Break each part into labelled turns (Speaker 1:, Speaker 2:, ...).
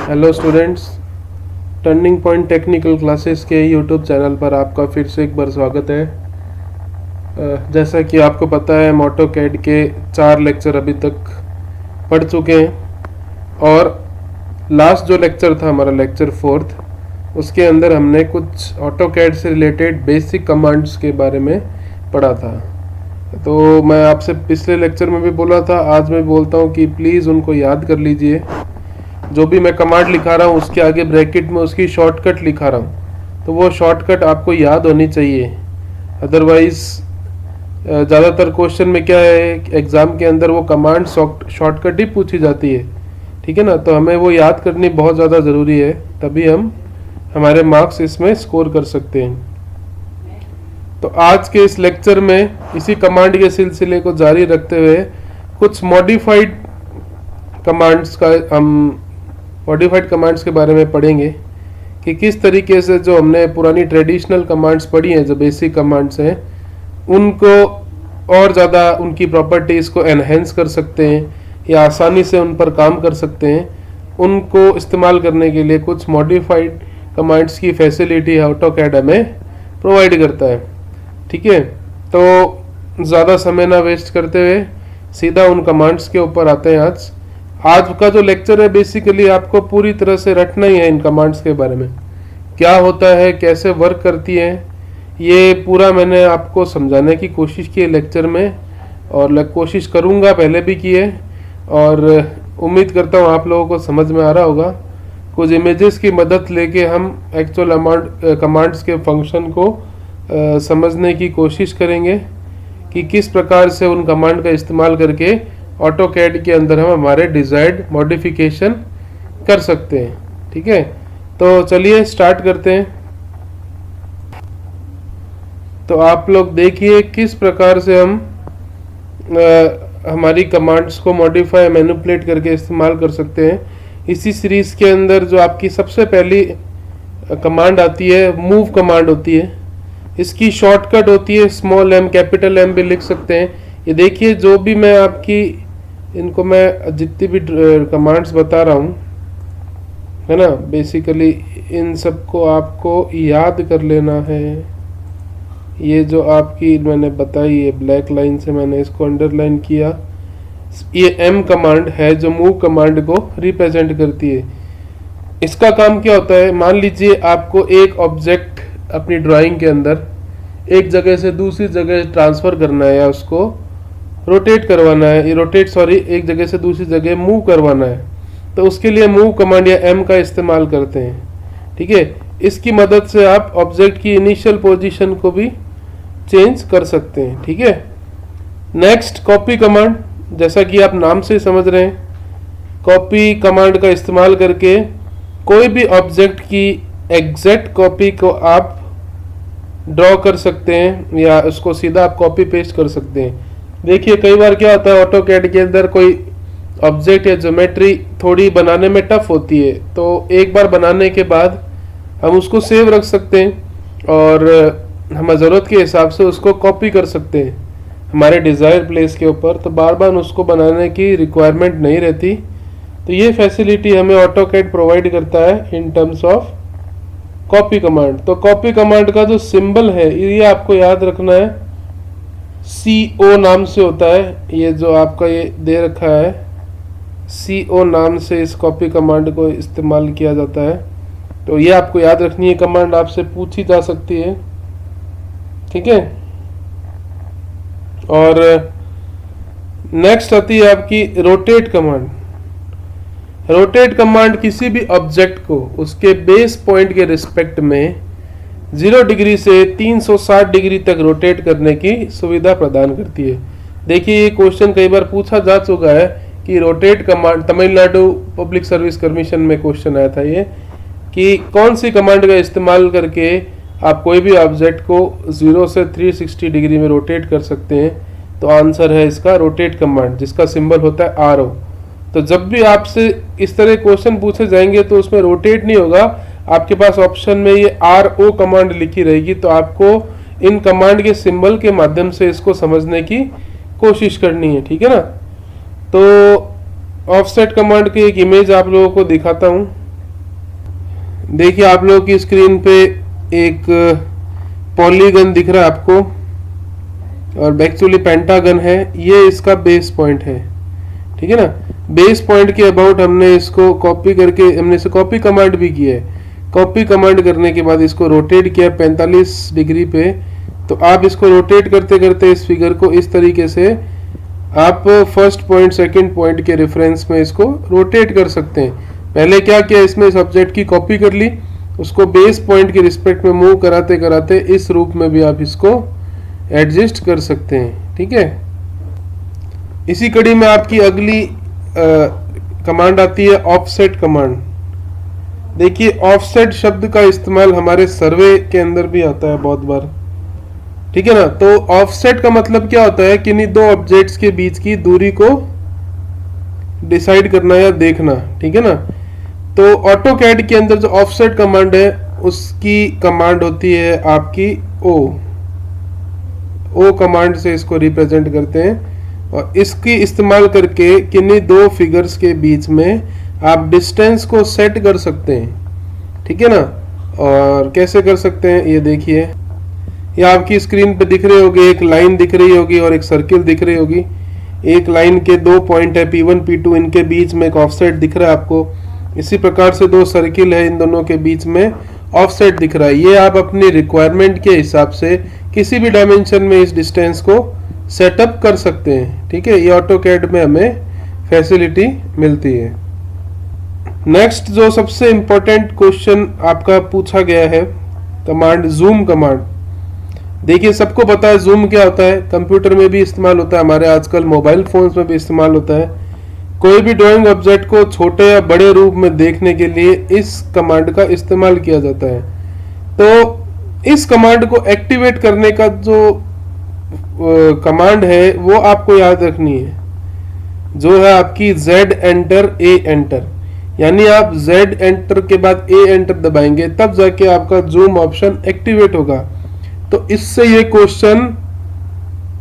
Speaker 1: Hello students, turning point technical classes के YouTube channel पर आपका फिर से एक बार स्वागत है। जैसा कि आपको पता है, हम ऑटोकैड के 4 लेक्चर अभी तक पढ़ चुके हैं और लास्ट जो लेक्चर था हमारा लेक्चर 4th, उसके अंदर हमने कुछ ऑटोकैड से रिलेटेड बेसिक कमांड्स के बारे में पढ़ा था। तो मैं आपसे पिछले लेक्चर में भी बोला था, आज मैं बोलता हूँ कि प्लीज़ उनको याद कर लीजिए। जो भी मैं कमांड लिखा रहा हूँ उसके आगे ब्रैकेट में उसकी शॉर्टकट लिखा रहा हूँ, तो वो शॉर्टकट आपको याद होनी चाहिए। अदरवाइज ज़्यादातर क्वेश्चन में क्या है, एग्ज़ाम के अंदर वो कमांड शॉर्टकट ही पूछी जाती है, ठीक है ना। तो हमें वो याद करनी बहुत ज़्यादा ज़रूरी है, तभी हम हमारे मार्क्स इसमें स्कोर कर सकते हैं। तो आज के इस लेक्चर में इसी कमांड के सिलसिले को जारी रखते हुए कुछ मॉडिफाइड कमांड्स के बारे में पढ़ेंगे कि किस तरीके से जो हमने पुरानी ट्रेडिशनल कमांड्स पढ़ी हैं, जो बेसिक कमांड्स हैं, उनको और ज़्यादा उनकी प्रॉपर्टीज़ को एनहेंस कर सकते हैं या आसानी से उन पर काम कर सकते हैं। उनको इस्तेमाल करने के लिए कुछ मॉडिफाइड कमांड्स की फैसिलिटी ऑटोकैड हमें प्रोवाइड करता है, ठीक है। तो ज़्यादा समय ना वेस्ट करते हुए सीधा उन कमांड्स के ऊपर आते हैं। आज का जो लेक्चर है बेसिकली आपको पूरी तरह से रटना ही है इन कमांड्स के बारे में, क्या होता है, कैसे वर्क करती है, ये पूरा मैंने आपको समझाने की कोशिश की है लेक्चर में, और कोशिश करूँगा, पहले भी की है, और उम्मीद करता हूँ आप लोगों को समझ में आ रहा होगा। कुछ इमेजेस की मदद लेके हम एक्चुअल कमांड्स के फंक्शन को समझने की कोशिश करेंगे कि किस प्रकार से उन कमांड का इस्तेमाल करके ऑटोकैड के अंदर हम हमारे डिजायर्ड मॉडिफिकेशन कर सकते हैं, ठीक है। तो चलिए स्टार्ट करते हैं। तो आप लोग देखिए किस प्रकार से हम हमारी कमांड्स को मॉडिफाई मैनिपुलेट करके इस्तेमाल कर सकते हैं। इसी सीरीज के अंदर जो आपकी सबसे पहली कमांड आती है, मूव कमांड होती है। इसकी शॉर्टकट होती है स्मॉल m, कैपिटल M भी लिख सकते हैं। ये देखिए, जो भी मैं आपकी इनको मैं जितनी भी कमांड्स बता रहा हूँ, है ना, बेसिकली इन सबको आपको याद कर लेना है। ये जो आपकी मैंने बताई है, ब्लैक लाइन से मैंने इसको अंडरलाइन किया, ये M कमांड है जो मूव कमांड को रिप्रेजेंट करती है। इसका काम क्या होता है, मान लीजिए आपको एक ऑब्जेक्ट अपनी ड्राइंग के अंदर एक जगह से दूसरी जगह ट्रांसफ़र करना है या उसको रोटेट करवाना है, एक जगह से दूसरी जगह मूव करवाना है, तो उसके लिए मूव कमांड या M का इस्तेमाल करते हैं, ठीक है। इसकी मदद से आप ऑब्जेक्ट की इनिशियल पोजीशन को भी चेंज कर सकते हैं, ठीक है। Next, copy command. जैसा कि आप नाम से समझ रहे हैं, कॉपी कमांड का इस्तेमाल करके कोई भी ऑब्जेक्ट की एग्जैक्ट कॉपी को आप ड्रॉ कर सकते हैं या उसको सीधा आप कॉपी पेस्ट कर सकते हैं। देखिए, कई बार क्या होता है, ऑटोकैड के अंदर कोई ऑब्जेक्ट या ज्योमेट्री थोड़ी बनाने में टफ होती है, तो एक बार बनाने के बाद हम उसको सेव रख सकते हैं और हमें ज़रूरत के हिसाब से उसको कॉपी कर सकते हैं हमारे डिज़ायर प्लेस के ऊपर, तो बार बार उसको बनाने की रिक्वायरमेंट नहीं रहती। तो ये फैसिलिटी हमें ऑटोकैड प्रोवाइड करता है in terms of copy command. तो कॉपी कमांड का जो सिंबल है ये आपको याद रखना है, CO नाम से होता है। ये जो आपका ये दे रखा है, CO नाम से इस कॉपी कमांड को इस्तेमाल किया जाता है। तो ये आपको याद रखनी है, कमांड आपसे पूछी जा सकती है, ठीक है। और नेक्स्ट आती है आपकी रोटेट कमांड। रोटेट कमांड किसी भी ऑब्जेक्ट को उसके बेस पॉइंट के रिस्पेक्ट में 0 डिग्री से 360 डिग्री तक रोटेट करने की सुविधा प्रदान करती है। देखिए, ये क्वेश्चन कई बार पूछा जा चुका है कि rotate command, Tamil Nadu public service commission में क्वेश्चन आया था ये, कि कौन सी कमांड का इस्तेमाल करके आप कोई भी ऑब्जेक्ट को 0 से 360 डिग्री में रोटेट कर सकते हैं। तो आंसर है इसका रोटेट कमांड, जिसका सिंबल होता है RO। तो जब भी आपसे इस तरह क्वेश्चन पूछे जाएंगे तो उसमें रोटेट नहीं होगा, आपके पास ऑप्शन में ये RO कमांड लिखी रहेगी। तो आपको इन कमांड के सिंबल के माध्यम से इसको समझने की कोशिश करनी है, ठीक है ना। तो ऑफसेट कमांड की एक इमेज आप लोगों को दिखाता हूँ। देखिए आप लोगों की स्क्रीन पे एक पॉलीगन दिख रहा है आपको, और एक्चुअली पेंटागन है, ये इसका बेस पॉइंट है, ठीक है ना। बेस पॉइंट के अबाउट हमने इसको कॉपी करके, हमने इसे कॉपी कमांड भी किया है। कॉपी कमांड करने के बाद इसको रोटेट किया 45 डिग्री पे, तो आप इसको रोटेट करते करते इस फिगर को इस तरीके से आप फर्स्ट पॉइंट सेकंड पॉइंट के रेफरेंस में इसको रोटेट कर सकते हैं। पहले क्या किया, इसमें इस ऑब्जेक्ट की कॉपी कर ली, उसको बेस पॉइंट के रिस्पेक्ट में मूव कराते कराते इस रूप में भी आप इसको एडजस्ट कर सकते हैं, ठीक है। इसी कड़ी में आपकी अगली कमांड आती है ऑफसेट कमांड। देखिए ऑफसेट शब्द का इस्तेमाल हमारे सर्वे के अंदर भी आता है बहुत बार, ठीक है ना। तो ऑफसेट का मतलब क्या होता है, किन्हीं दो ऑब्जेक्ट्स के बीच की दूरी को डिसाइड करना या देखना, ठीक है ना। तो ऑटोकैड के अंदर जो ऑफसेट कमांड है उसकी कमांड होती है आपकी ओ कमांड से इसको रिप्रेजेंट करते हैं, और इसकी इस्तेमाल करके किन्हीं दो फिगर्स के बीच में आप डिस्टेंस को सेट कर सकते हैं, ठीक है ना। और कैसे कर सकते हैं ये देखिए, ये आपकी स्क्रीन पे दिख रही होगी, एक लाइन दिख रही होगी और एक सर्किल दिख रही होगी। एक लाइन के दो पॉइंट है P1 P2, इनके बीच में एक ऑफसेट दिख रहा है आपको। इसी प्रकार से दो सर्किल है, इन दोनों के बीच में ऑफसेट दिख रहा है। ये आप अपनी रिक्वायरमेंट के हिसाब से किसी भी डायमेंशन में इस डिस्टेंस को सेटअप कर सकते हैं, ठीक है। ये ऑटोकैड में हमें फैसिलिटी मिलती है। नेक्स्ट जो सबसे इंपॉर्टेंट क्वेश्चन आपका पूछा गया है, कमांड जूम कमांड। देखिए सबको पता है जूम क्या होता है, कंप्यूटर में भी इस्तेमाल होता है, हमारे आजकल मोबाइल फोन्स में भी इस्तेमाल होता है। कोई भी ड्राइंग ऑब्जेक्ट को छोटे या बड़े रूप में देखने के लिए इस कमांड का इस्तेमाल किया जाता है। तो इस कमांड को एक्टिवेट करने का जो कमांड है वो आपको याद रखनी है, जो है आपकी Z एंटर A एंटर। यानी आप Z एंटर के बाद A एंटर दबाएंगे तब जाके आपका जूम ऑप्शन एक्टिवेट होगा। तो इससे ये question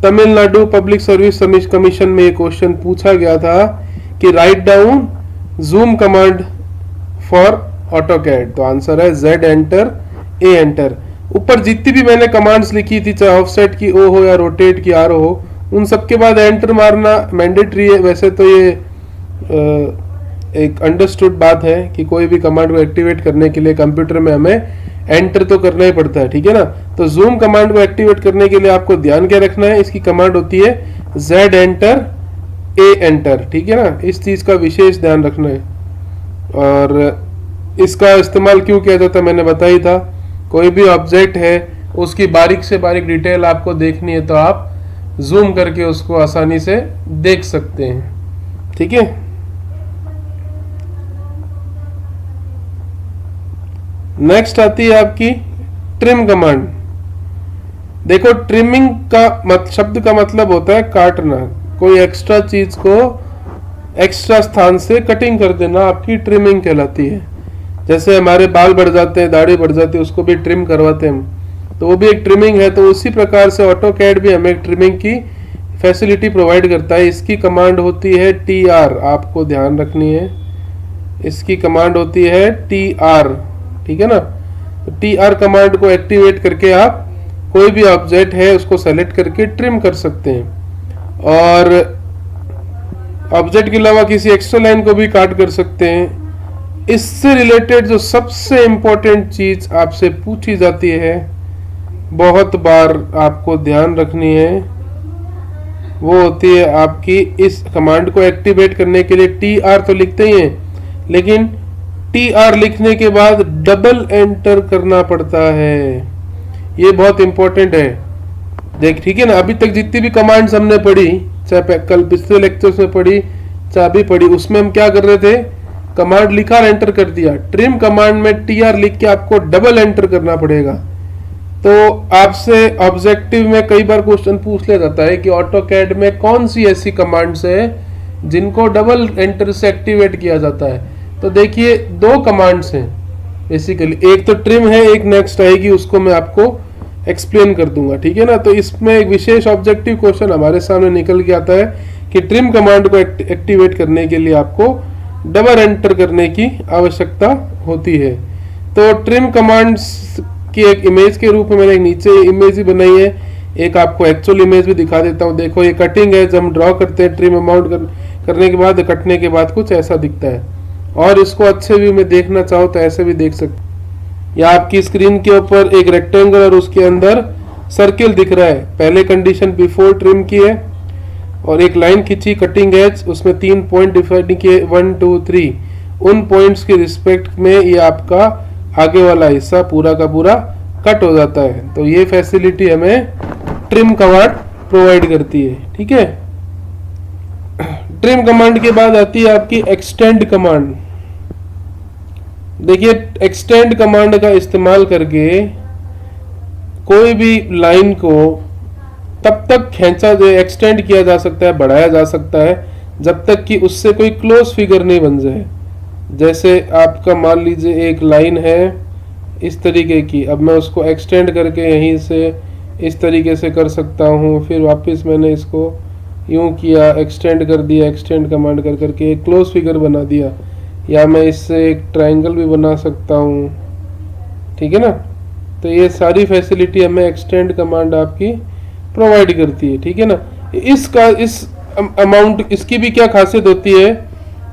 Speaker 1: Tamil Nadu public service commission में ये क्वेश्चन पूछा गया था कि write down zoom command for AutoCAD. तो आंसर है Z एंटर A एंटर। ऊपर जितनी भी मैंने कमांड्स लिखी थी, चाहे ऑफसेट की O हो या रोटेट की R हो, उन सब के बाद एंटर मारना मैंडेटरी है। वैसे तो ये एक अंडरस्टूड बात है कि कोई भी कमांड को एक्टिवेट करने के लिए कंप्यूटर में हमें एंटर तो करना ही पड़ता है, ठीक है ना। तो जूम कमांड को एक्टिवेट करने के लिए आपको ध्यान क्या रखना है, इसकी कमांड होती है Z एंटर A एंटर, ठीक है ना। इस चीज का विशेष ध्यान रखना है। और इसका इस्तेमाल क्यों किया जाता है मैंने बताया था। कोई भी ऑब्जेक्ट है उसकी बारीक से बारीक डिटेल आपको देखनी है तो आप जूम करके उसको आसानी से देख सकते हैं, ठीक है। नेक्स्ट आती है आपकी ट्रिम कमांड। देखो ट्रिमिंग का शब्द का मतलब होता है काटना, कोई एक्स्ट्रा चीज को एक्स्ट्रा स्थान से कटिंग कर देना आपकी ट्रिमिंग कहलाती है। जैसे हमारे बाल बढ़ जाते हैं, दाढ़ी बढ़ जाती है, उसको भी ट्रिम करवाते हैं हम, तो वो भी एक ट्रिमिंग है। तो उसी प्रकार से ऑटोकैड भी हमें ट्रिमिंग की फैसिलिटी प्रोवाइड करता है। इसकी कमांड होती है TR, आपको ध्यान रखनी है, इसकी कमांड होती है TR, ठीक है ना। तो TR कमांड को एक्टिवेट करके आप कोई भी ऑब्जेक्ट है उसको सेलेक्ट करके ट्रिम कर सकते हैं, और ऑब्जेक्ट के अलावा किसी एक्स्ट्रा लाइन को भी काट कर सकते हैं। इससे रिलेटेड जो सबसे इंपॉर्टेंट चीज आपसे पूछी जाती है, बहुत बार आपको ध्यान रखनी है, वो होती है आपकी इस कमांड को एक्टिवेट करने के लिए TR तो लिखते ही हैं, लेकिन TR लिखने के बाद डबल एंटर करना पड़ता है। ये बहुत इंपॉर्टेंट है, देख, ठीक है ना। अभी तक जितनी भी कमांड्स हमने पढ़ी, चाहे कल पिछले लेक्चर्स में पढ़ी, चाहे अभी पढ़ी, उसमें हम क्या कर रहे थे, कमांड लिखा और एंटर कर दिया। ट्रिम कमांड में TR लिख के आपको डबल एंटर करना पड़ेगा। तो आपसे ऑब्जेक्टिव में कई बार क्वेश्चन पूछ लिया जाता है कि ऑटोकैड में कौन सी ऐसी कमांड्स है जिनको डबल एंटर से एक्टिवेट किया जाता है। तो देखिए दो कमांड्स हैं बेसिकली, एक तो ट्रिम है, एक नेक्स्ट आएगी, उसको मैं आपको एक्सप्लेन कर दूंगा, ठीक है ना। तो इसमें एक विशेष ऑब्जेक्टिव क्वेश्चन हमारे सामने निकल के आता है कि ट्रिम कमांड को एक्टिवेट करने के लिए आपको डबल एंटर करने की आवश्यकता होती है। तो ट्रिम कमांड्स की एक इमेज के रूप में मैंने एक नीचे इमेज भी बनाई है, एक आपको एक्चुअल इमेज भी दिखा देता हूँ। देखो ये कटिंग है, जब हम ड्रॉ करते हैं ट्रिम अमाउंट करने के बाद, कटने के बाद कुछ ऐसा दिखता है। और इसको अच्छे व्यू में देखना चाहो तो ऐसे भी देख सकते। या आपकी स्क्रीन के ऊपर एक रेक्टेंगल और उसके अंदर सर्किल दिख रहा है, पहले कंडीशन बिफोर ट्रिम की है, और एक लाइन खींची कटिंग एज, उसमें 3 पॉइंट डिफाइन किए 1 2 3। उन पॉइंट्स के रिस्पेक्ट में ये आपका आगे वाला हिस्सा पूरा का पूरा कट हो जाता है। तो ये फैसिलिटी हमें ट्रिम कमांड प्रोवाइड करती है। ठीक है, ट्रिम कमांड के बाद आती है आपकी एक्सटेंड कमांड। देखिए, एक्सटेंड कमांड का इस्तेमाल करके कोई भी लाइन को तब तक खींचा जाए, एक्सटेंड किया जा सकता है, बढ़ाया जा सकता है, जब तक कि उससे कोई क्लोज फिगर नहीं बन जाए। जैसे आपका मान लीजिए एक लाइन है इस तरीके की, अब मैं उसको एक्सटेंड करके यहीं से इस तरीके से कर सकता हूँ, फिर वापस मैंने इसको यूं किया, एक्सटेंड कर दिया, एक्सटेंड कमांड कर करके एक क्लोज फिगर बना दिया, या मैं इससे एक ट्रायंगल भी बना सकता हूँ। ठीक है ना, तो ये सारी फैसिलिटी हमें एक्सटेंड कमांड आपकी प्रोवाइड करती है। ठीक है ना, इस अमाउंट, इसकी भी क्या खासियत होती है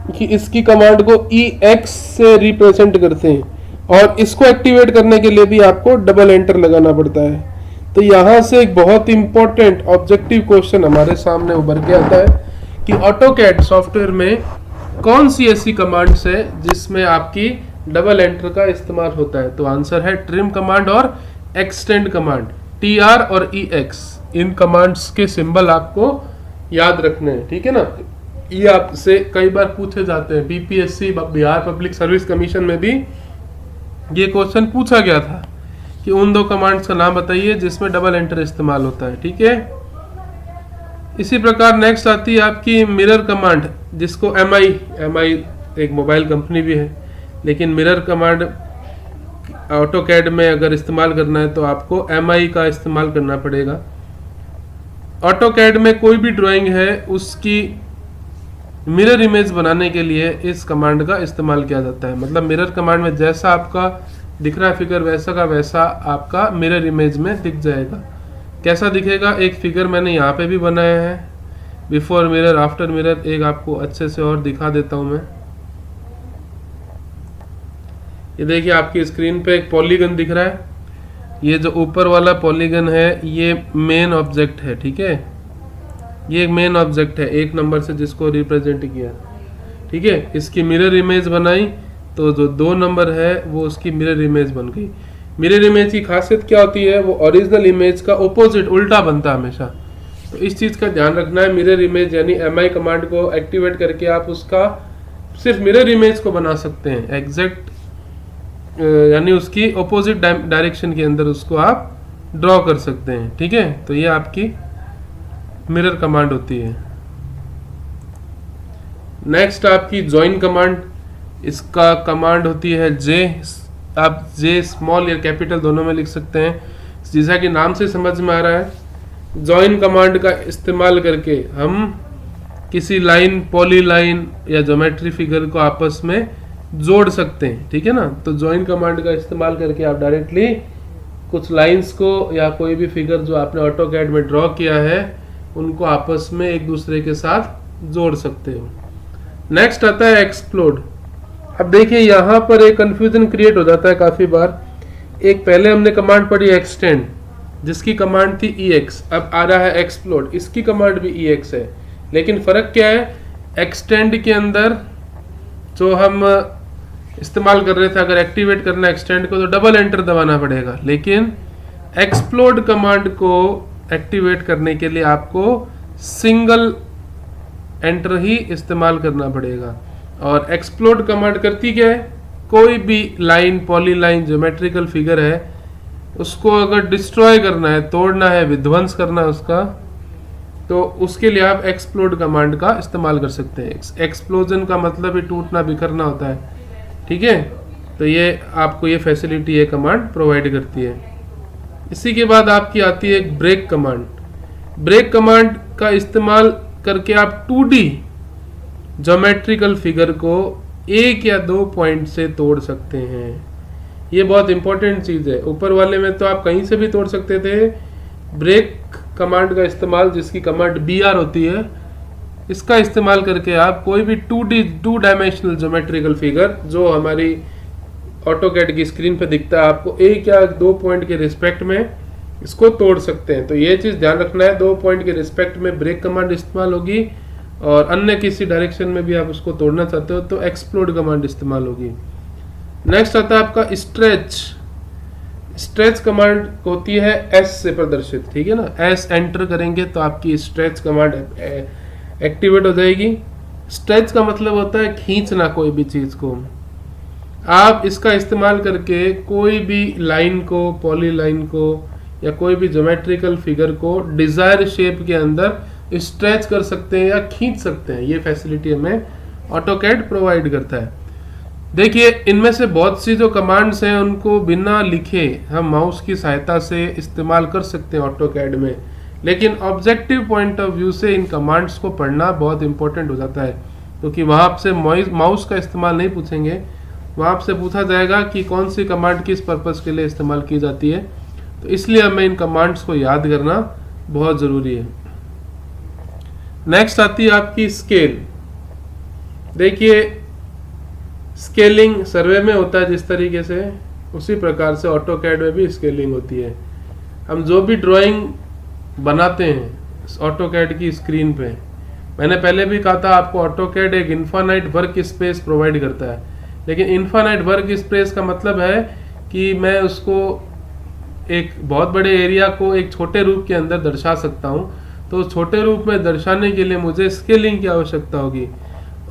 Speaker 1: कि इसकी कमांड को EX से रिप्रेजेंट करते हैं, और इसको एक्टिवेट करने के लिए भी आपको डबल एंटर लगाना पड़ता है। तो यहाँ से एक बहुत इंपॉर्टेंट ऑब्जेक्टिव क्वेश्चन हमारे सामने उभर के आता है कि ऑटोकैड सॉफ्टवेयर में कौन सी ऐसी कमांड्स है जिसमें आपकी डबल एंटर का इस्तेमाल होता है। तो आंसर है ट्रिम कमांड और एक्सटेंड कमांड, TR और EX। इन कमांड्स के सिंबल आपको याद रखने हैं। ठीक है ना, ये आपसे कई बार पूछे जाते हैं। BPSC Bihar public service commission में भी ये क्वेश्चन पूछा गया था कि उन दो कमांड्स का नाम बताइए जिसमें डबल एंटर इस्तेमाल होता है। ठीक है, इसी प्रकार नेक्स्ट आती है आपकी मिरर कमांड, जिसको MI एक मोबाइल कंपनी भी है, लेकिन मिरर कमांड ऑटोकैड में अगर इस्तेमाल करना है तो आपको MI का इस्तेमाल करना पड़ेगा। ऑटोकैड में कोई भी ड्राइंग है उसकी मिरर इमेज बनाने के लिए इस कमांड का इस्तेमाल किया जाता है। मतलब मिरर कमांड में जैसा आपका दिख रहा है फिगर, वैसा का वैसा आपका मिरर इमेज में दिख जाएगा। कैसा दिखेगा, एक फिगर मैंने यहाँ पे भी बनाया है, बिफोर मिरर आफ्टर मिरर, एक आपको अच्छे से और दिखा देता हूँ मैं। ये देखिए आपकी स्क्रीन पे एक पॉलीगन दिख रहा है, ये जो ऊपर वाला पॉलीगन है ये मेन ऑब्जेक्ट है। ठीक है, ये एक मेन ऑब्जेक्ट है 1 नंबर से जिसको रिप्रेजेंट किया। ठीक है, इसकी मिरर इमेज बनाई तो जो 2 नंबर है वो उसकी मिरर इमेज बन गई। मिरर इमेज की खासियत क्या होती है, वो ओरिजिनल इमेज का ऑपोजिट, उल्टा बनता है हमेशा। तो इस चीज का ध्यान रखना है। मिरर इमेज यानी MI कमांड को एक्टिवेट करके आप उसका सिर्फ मिरर इमेज को बना सकते हैं, एग्जैक्ट यानी उसकी ऑपोजिट डायरेक्शन के अंदर उसको आप ड्रॉ कर सकते हैं। ठीक है, तो ये आपकी मिरर कमांड होती है। नेक्स्ट आपकी ज्वाइन कमांड, इसका कमांड होती है J। आप J स्मॉल या कैपिटल दोनों में लिख सकते हैं, जैसा कि नाम से समझ में आ रहा है। ज्वाइन कमांड का इस्तेमाल करके हम किसी लाइन, पॉली लाइन या ज्योमेट्री फिगर को आपस में जोड़ सकते हैं। ठीक है ना, तो ज्वाइन कमांड का इस्तेमाल करके आप डायरेक्टली कुछ लाइंस को या कोई भी फिगर जो आपने ऑटोकैड में ड्रॉ किया है उनको आपस में एक दूसरे के साथ जोड़ सकते हो। नेक्स्ट आता है एक्सप्लोड। अब देखिए यहाँ पर एक कंफ्यूजन क्रिएट हो जाता है काफी बार। एक पहले हमने कमांड पढ़ी एक्सटेंड, जिसकी कमांड थी EX, अब आ रहा है एक्सप्लोड, इसकी कमांड भी EX है। लेकिन फर्क क्या है, एक्सटेंड के अंदर जो हम इस्तेमाल कर रहे थे, अगर एक्टिवेट करना एक्सटेंड को तो डबल एंटर दबाना पड़ेगा, लेकिन एक्सप्लोड कमांड को एक्टिवेट करने के लिए आपको सिंगल एंटर ही इस्तेमाल करना पड़ेगा। और एक्सप्लोड कमांड करती क्या है, कोई भी line, poly line, geometrical figure है, उसको अगर डिस्ट्रॉय करना है, तोड़ना है, विध्वंस करना है उसका, तो उसके लिए आप एक्सप्लोड कमांड का इस्तेमाल कर सकते हैं। एक्सप्लोजन का मतलब ही टूटना, बिखरना होता है। ठीक है, तो ये आपको ये फैसिलिटी ये कमांड प्रोवाइड करती है। इसी के बाद आपकी आती है एक ब्रेक कमांड। ब्रेक कमांड का इस्तेमाल करके आप 2D ज्योमेट्रिकल फिगर को 1 या 2 पॉइंट से तोड़ सकते हैं। ये बहुत इंपॉर्टेंट चीज़ है। ऊपर वाले में तो आप कहीं से भी तोड़ सकते थे। ब्रेक कमांड का इस्तेमाल, जिसकी कमांड BR होती है, इसका इस्तेमाल करके आप कोई भी 2 डायमेंशनल ज्योमेट्रिकल फिगर जो हमारी ऑटोकैड की स्क्रीन पे दिखता है आपको 1 या 2 पॉइंट के रिस्पेक्ट में इसको तोड़ सकते हैं। तो ये चीज़ ध्यान रखना है, 2 पॉइंट के रिस्पेक्ट में ब्रेक कमांड इस्तेमाल होगी, और अन्य किसी डायरेक्शन में भी आप उसको तोड़ना चाहते हो तो एक्सप्लोड कमांड इस्तेमाल होगी। नेक्स्ट आता है आपका स्ट्रेच। स्ट्रेच कमांड होती है S से प्रदर्शित, ठीक है ना। S एंटर करेंगे तो आपकी स्ट्रेच कमांड एक्टिवेट हो जाएगी। स्ट्रेच का मतलब होता है खींचना कोई भी चीज़ को। आप इसका इस्तेमाल करके कोई भी लाइन को, पॉलीलाइन को, या कोई भी ज्योमेट्रिकल फिगर को डिजायर शेप के अंदर स्ट्रेच कर सकते हैं या खींच सकते हैं। ये फैसिलिटी हमें ऑटोकैड प्रोवाइड करता है। देखिए, इनमें से बहुत सी जो कमांड्स हैं उनको बिना लिखे हम माउस की सहायता से इस्तेमाल कर सकते हैं ऑटोकैड में, लेकिन ऑब्जेक्टिव पॉइंट ऑफ व्यू से इन कमांड्स को पढ़ना बहुत इंपॉर्टेंट हो जाता है, क्योंकि वहाँ आपसे माउस का इस्तेमाल नहीं पूछेंगे, वहाँ आपसे पूछा जाएगा कि कौन सी कमांड किस पर्पज़ के लिए इस्तेमाल की जाती है। तो इसलिए हमें इन कमांड्स को याद करना बहुत ज़रूरी है। नेक्स्ट आती है आपकी स्केल। देखिए, स्केलिंग सर्वे में होता है जिस तरीके से, उसी प्रकार से ऑटोकैड में भी स्केलिंग होती है। हम जो भी ड्राइंग बनाते हैं ऑटोकैड की स्क्रीन पे, मैंने पहले भी कहा था आपको ऑटोकैड एक इनफाइनाइट वर्क स्पेस प्रोवाइड करता है, लेकिन इनफाइनाइट वर्क स्पेस का मतलब है कि मैं उसको एक बहुत बड़े एरिया को एक छोटे रूप के अंदर दर्शा सकता हूँ। तो छोटे रूप में दर्शाने के लिए मुझे स्केलिंग की आवश्यकता होगी।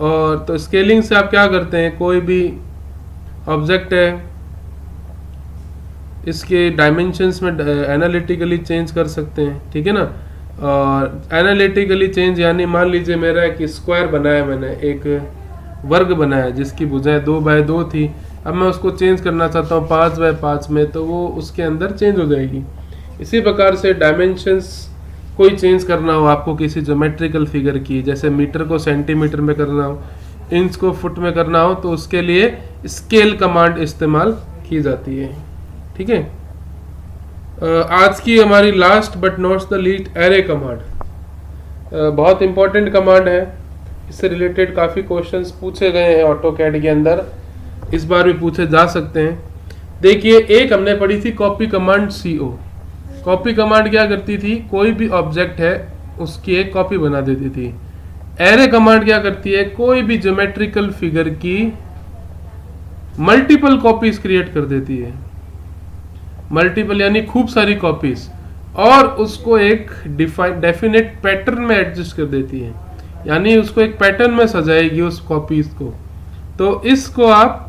Speaker 1: और तो स्केलिंग से आप क्या करते हैं, कोई भी ऑब्जेक्ट है, इसके डायमेंशंस में एनालिटिकली चेंज कर सकते हैं, ठीक है ना। और एनालिटिकली चेंज यानी मान लीजिए मेरा एक स्क्वायर बनाया, मैंने एक वर्ग बनाया जिसकी भुजाएं 2x2 थी, अब मैं उसको चेंज करना चाहता हूँ 5x5 में, तो वो उसके अंदर चेंज हो जाएगी। इसी प्रकार से डायमेंशंस कोई चेंज करना हो आपको किसी ज्योमेट्रिकल फिगर की, जैसे मीटर को सेंटीमीटर में करना हो, इंच को फुट में करना हो, तो उसके लिए स्केल कमांड इस्तेमाल की जाती है, ठीक है। आज की हमारी last but not the least array command बहुत इंपॉर्टेंट कमांड है। इससे रिलेटेड काफ़ी क्वेश्चंस पूछे गए हैं ऑटोकैड के अंदर, इस बार भी पूछे जा सकते हैं। देखिए, एक हमने पढ़ी थी copy command CO। Copy command क्या करती थी, कोई भी ऑब्जेक्ट है उसकी एक कॉपी बना देती थी। एरे कमांड क्या करती है, कोई भी ज्योमेट्रिकल फिगर की मल्टीपल कॉपीज क्रिएट कर देती है। मल्टीपल यानी खूब सारी कॉपीज, और उसको एक डेफिनेट पैटर्न में एडजस्ट कर देती है, यानी उसको एक पैटर्न में सजाएगी उस कॉपीज को। तो इसको आप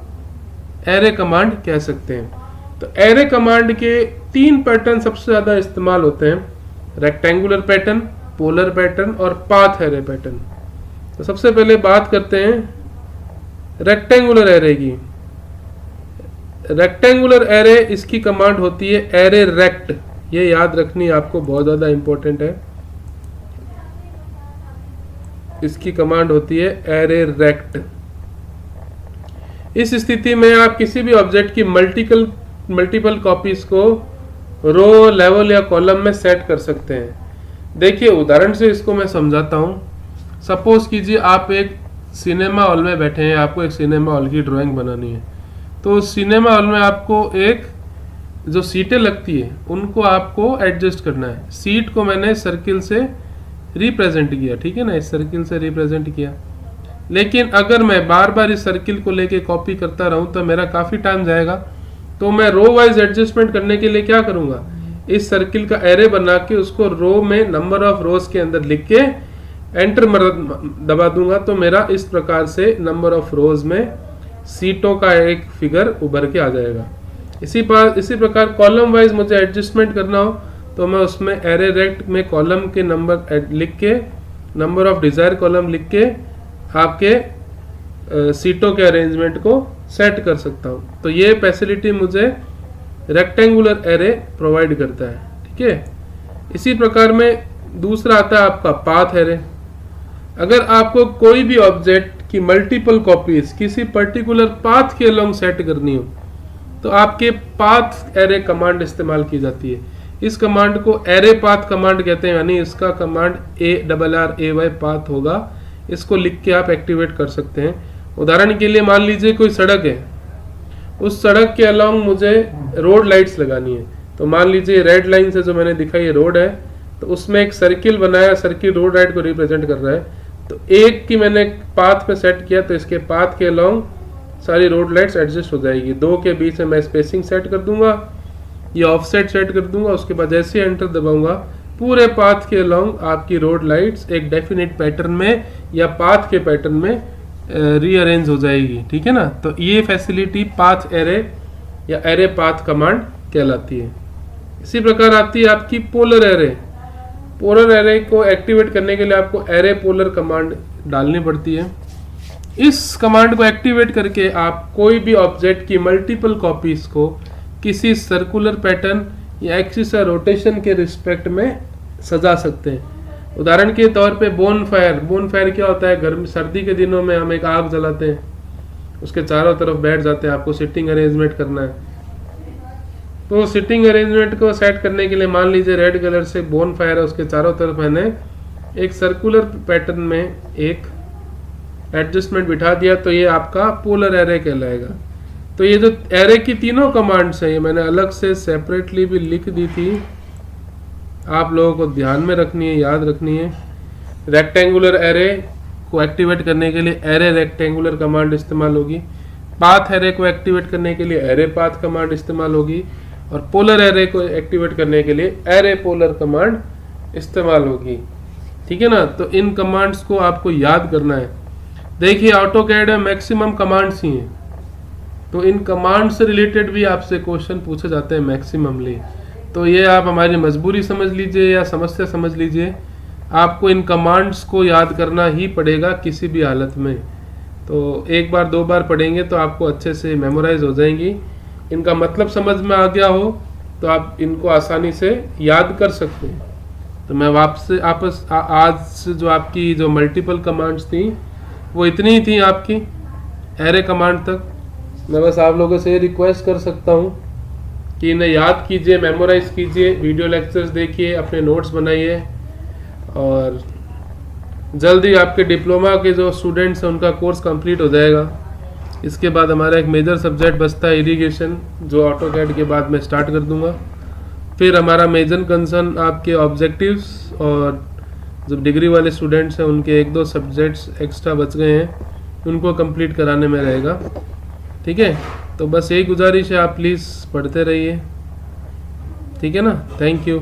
Speaker 1: एरे कमांड कह सकते हैं। तो एरे कमांड के 3 पैटर्न सबसे ज्यादा इस्तेमाल होते हैं, रेक्टेंगुलर पैटर्न, पोलर पैटर्न और पाथ एरे पैटर्न। तो सबसे पहले बात करते हैं रेक्टेंगुलर एरे की। रेक्टेंगुलर एरे, इसकी कमांड होती है एरे रेक्ट। ये याद रखनी आपको बहुत ज्यादा इंपॉर्टेंट है। इसकी कमांड होती है एरे रेक्ट। इस स्थिति में आप किसी भी ऑब्जेक्ट की मल्टीपल कॉपीज को रो, लेवल या कॉलम में सेट कर सकते हैं। देखिए, उदाहरण से इसको मैं समझाता हूँ। सपोज कीजिए आप एक सिनेमा हॉल में बैठे हैं, आपको एक सिनेमा हॉल की ड्राइंग बनानी है। तो सिनेमा हॉल में आपको एक जो सीटें लगती है उनको आपको एडजस्ट करना है। सीट को मैंने सर्किल से रिप्रेजेंट किया, ठीक है ना, इस सर्किल से रिप्रेजेंट किया। लेकिन अगर मैं बार बार इस सर्किल को लेके कॉपी करता रहूं तो मेरा काफ़ी टाइम जाएगा। तो मैं रो वाइज एडजस्टमेंट करने के लिए क्या करूंगा, इस सर्किल का एरे बना के उसको रो में नंबर ऑफ रोज के अंदर लिख के एंटर दबा दूंगा, तो मेरा इस प्रकार से नंबर ऑफ रोज में सीटों का एक फिगर उभर के आ जाएगा। इसी प्रकार कॉलम वाइज मुझे एडजस्टमेंट करना हो तो मैं उसमें एरे रेक्ट में कॉलम के नंबर लिख के, नंबर ऑफ डिजायर कॉलम लिख के आपके सीटों के अरेंजमेंट को सेट कर सकता हूँ। तो ये फैसिलिटी मुझे रेक्टेंगुलर एरे प्रोवाइड करता है, ठीक है। इसी प्रकार में दूसरा आता है आपका पाथ एरे। अगर आपको कोई भी ऑब्जेक्ट की मल्टीपल कॉपीज किसी पर्टिकुलर पाथ के अलोंग सेट करनी हो, तो आपके पाथ एरे कमांड इस्तेमाल की जाती है। इस कमांड को एरे पाथ कमांड कहते हैं, यानी इसका कमांड ARRAY पाथ होगा। इसको लिख के आप एक्टिवेट कर सकते हैं। उदाहरण के लिए मान लीजिए कोई सड़क है, उस सड़क के अलोंग मुझे रोड लाइट्स लगानी है। तो मान लीजिए रेड लाइन से जो मैंने दिखाई ये रोड है, तो उसमें एक सर्किल बनाया, सर्किल रोड लाइट को रिप्रेजेंट कर रहा है। तो एक की मैंने पाथ पे सेट किया तो इसके पाथ के अलोंग सारी रोड लाइट्स एडजस्ट हो जाएगी। दो के बीच में मैं स्पेसिंग सेट कर दूंगा, ये ऑफसेट सेट कर दूंगा। उसके बाद जैसे एंटर दबाऊंगा पूरे पाथ के अलोंग आपकी रोड लाइट्स एक डेफिनेट पैटर्न में या पाथ के पैटर्न में रीअरेंज हो जाएगी। ठीक है ना। तो ये फैसिलिटी पाथ एरे या एरे पाथ कमांड कहलाती है। इसी प्रकार आती है आपकी पोलर एरे। पोलर एरे को एक्टिवेट करने के लिए आपको एरे पोलर कमांड डालनी पड़ती है। इस कमांड को एक्टिवेट करके आप कोई भी ऑब्जेक्ट की मल्टीपल कॉपीज को किसी सर्कुलर पैटर्न या एक्सिस या रोटेशन के रिस्पेक्ट में सजा सकते हैं। उदाहरण के तौर पे बोनफायर। बोनफायर क्या होता है? गर्मी सर्दी के दिनों में हम एक आग जलाते हैं, उसके चारों तरफ बैठ जाते हैं। आपको सिटिंग अरेंजमेंट करना है, तो सिटिंग अरेंजमेंट को सेट करने के लिए मान लीजिए रेड कलर से बोनफायर है, उसके चारों तरफ मैंने एक सर्कुलर पैटर्न में एक एडजस्टमेंट बिठा दिया, तो ये आपका पोलर एरे कहलाएगा। तो ये जो एरे की तीनों कमांड्स हैं, ये मैंने अलग से सेपरेटली भी लिख दी थी, आप लोगों को ध्यान में रखनी है, याद रखनी है। रेक्टेंगुलर एरे को एक्टिवेट करने के लिए एरे रेक्टेंगुलर कमांड इस्तेमाल होगी। पाथ एरे को एक्टिवेट करने के लिए एरे पाथ कमांड इस्तेमाल होगी, और पोलर एरे को एक्टिवेट करने के लिए एरे पोलर कमांड इस्तेमाल होगी। ठीक है ना। तो इन कमांड्स को आपको याद करना है। देखिए ऑटोकैड में मैक्सिमम कमांड्स ही हैं, तो इन कमांड से रिलेटेड भी आपसे क्वेश्चन पूछे जाते हैं मैक्सिममली। तो ये आप हमारी मजबूरी समझ लीजिए या समस्या समझ लीजिए, आपको इन कमांड्स को याद करना ही पड़ेगा किसी भी हालत में। तो एक बार दो बार पढ़ेंगे तो आपको अच्छे से मेमोराइज हो जाएंगी। इनका मतलब समझ में आ गया हो तो आप इनको आसानी से याद कर सकते हैं। तो मैं वापस आज से जो आपकी जो मल्टीपल कमांड्स थी वो इतनी ही थी आपकी एरे कमांड तक। मैं बस आप लोगों से रिक्वेस्ट कर सकता हूँ कि इन्हें याद कीजिए, मेमोराइज कीजिए, वीडियो लेक्चर्स देखिए, अपने नोट्स बनाइए, और जल्दी आपके डिप्लोमा के जो स्टूडेंट्स हैं उनका कोर्स कंप्लीट हो जाएगा। इसके बाद हमारा एक मेजर सब्जेक्ट बचता है इरिगेशन, जो ऑटोकैड के बाद मैं स्टार्ट कर दूंगा। फिर हमारा मेजर कंसर्न आपके ऑब्जेक्टिव्स, और जो डिग्री वाले स्टूडेंट्स हैं उनके एक दो सब्जेक्ट्स एक्स्ट्रा बच गए हैं, उनको कंप्लीट कराने में रहेगा। ठीक है। तो बस यही गुजारिश है, आप प्लीज़ पढ़ते रहिए। ठीक है ना। Thank you.